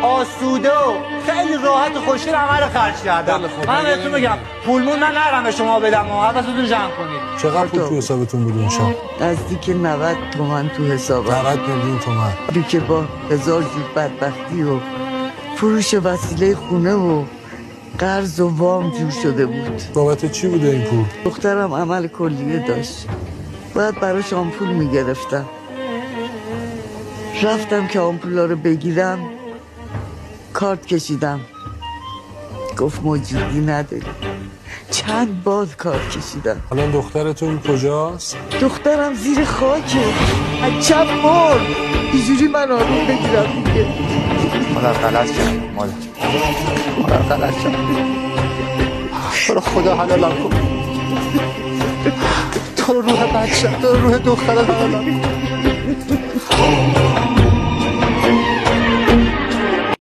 آسوده و خیلی راحت و خوشگل همه رو خرج کردم. من بهتون بگم پولمون من نرم به شما بدم و حواستون جمع کنید. چقدر پول تو حسابتون بود اون شب؟ نزدیک 90 تومن تو حسابم. 90 میلیون تومن. بی که با 1000 جور بدبختی و فروش وسیله خونه و قرض و وام جور شده بود. بابت چی بوده این پول؟ دخترم عمل کلیه داشت، باید براش آمپول میگرفتم. رفتم که آمپولا رو بگیرم، کارت کشیدم، گفت موجودی نداری. چند بار کارت کشیدم. الان دخترتون کجاست؟ دخترم زیر خاکه، از چند بار اینجوری من آروم بگیرم دیگه. مادر غلط کرد، مادر غلط کرد. برو خدا حلالم کن. تو رو روح بچه، تو رو روح دخترم حلالم کن.